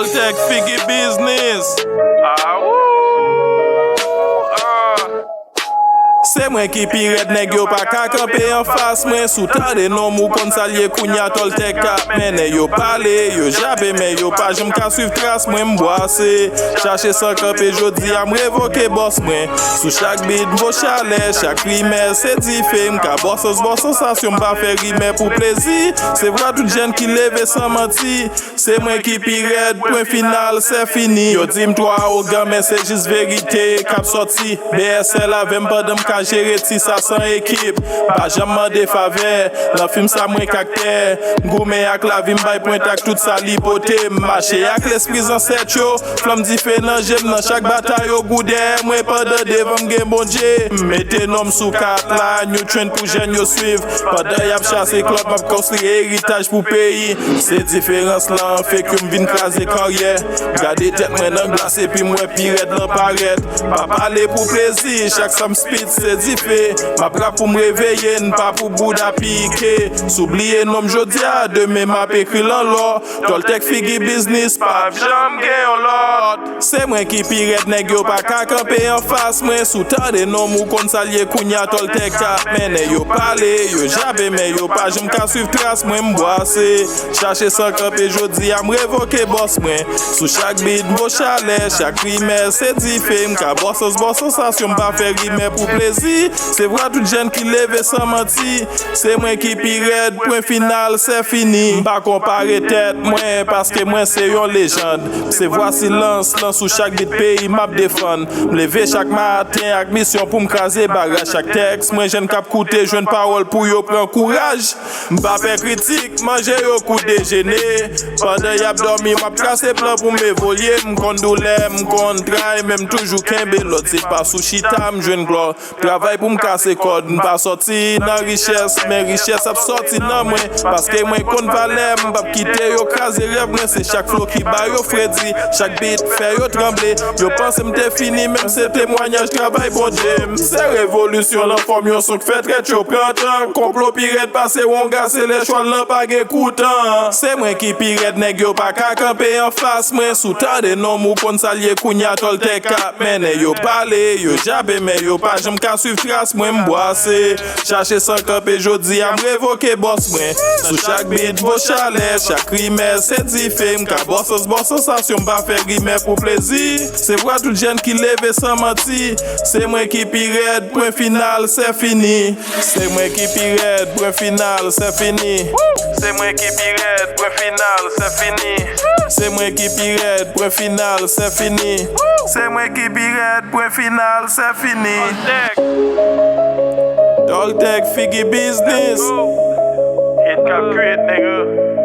Toltec Figgy Business. C'est moi qui pirate nèg yo pas ka camper en face moi sous tant de nom ou kon salye kounya Toltec cap men yo parler yo jabe mais yo pas j'aime ka suivre trace moi m'boisser chercher sans camper jodi a me révoquer boss moi sous chaque beat vos chalet chaque rimer c'est diffé m'ka boss sensation pas faire rimer pour plaisir c'est vrai toute jeune qui lève sans mentir c'est moi qui pirate point final c'est fini yo dis toi au gars mais c'est juste vérité cap sorti BSL avait pas de m'ka gérer si ça sans équipe pas jamais de faveur la film ça moins caractère gourmet avec la vie m'bay point avec toute sa lipoté marcher avec l'esprit en set yo flamme différent j'aime dans chaque bataille au goût d'air moi pas de devant m'gain bon Dieu mettez nom sous carte là new train pour jeune yo suivre pendant y a chasser club m'a construire héritage pour pays c'est différence là fait que m'vinn craser carrière garder tête moi dans glace et puis moi pirate dans paraître pas parler pour plaisir chaque sam speed c'est diffé ma bra pour me réveiller pas pour bouda piquer s'oublier nom jodia demain m'a écrit l'or Toltec Figgy Business pas jamais gain l'autre c'est moi qui pirate nèg yo pas ka camper en face moi sous tant de nom ou kon salye kounya Toltec cap men yo parler yo jabe mais yo pas j'aime ka suivre trace moi m'boisser chercher sans camper jodi a me révoquer boss moi sous chaque beat vos chalet chaque rimer c'est diffé m'ka boss sensation pas faire rimer pour plaisir c'est vrai toute jeune qui lève sans mentir c'est moi qui pirate point final c'est fini pas comparer tête moi parce que moi c'est une légende c'est vrai silence sous chaque beat pays m'a défendre me lever chaque matin avec mission pour me craser barrage chaque texte moi jeune cap coûter jeune parole pour yo prend courage m'pas faire critique manger au coup déjeuner pendant y a dormi m'a tracé plan pour m'évoluer m'kon douleur m'kon travail même toujours kembe l'autre c'est pas sous chita m'jeune gloire travail pour me casser code pas sorti dans richesse mais richesse a sorti dans moi parce que moi kon valeur m'pas quitter yo craser rêve moi c'est chaque flow qui ba yo Freddy chaque beat fait yo trembler yo pense m'était fini même c'est témoignage travail bon Dieu c'est révolution la forme yo son fait très chaud printemps complot pirate passé on gasse les choix là pas gain coutant c'est moi qui pirate nèg yo pas ka camper en face moi sous tant de nom ou kon salye kounya Toltec cap men yo parler yo jabe mais yo pas j'aime ka suivre trace moi m'boisser chercher sans camper jodi a me révoquer boss moi sous chaque beat vos chalet chaque rimer c'est diffé m'ka boss sensation pas faire rimer pour plaisir c'est vrai toute jeune qui lève sans mentir c'est moi qui pirate point final c'est fini c'est moi qui pirate point final c'est fini c'est moi qui pirate point final c'est fini c'est moi qui pirate point final c'est fini c'est moi qui pirate point final c'est fini Toltec Figgy Business Hit cap create nigga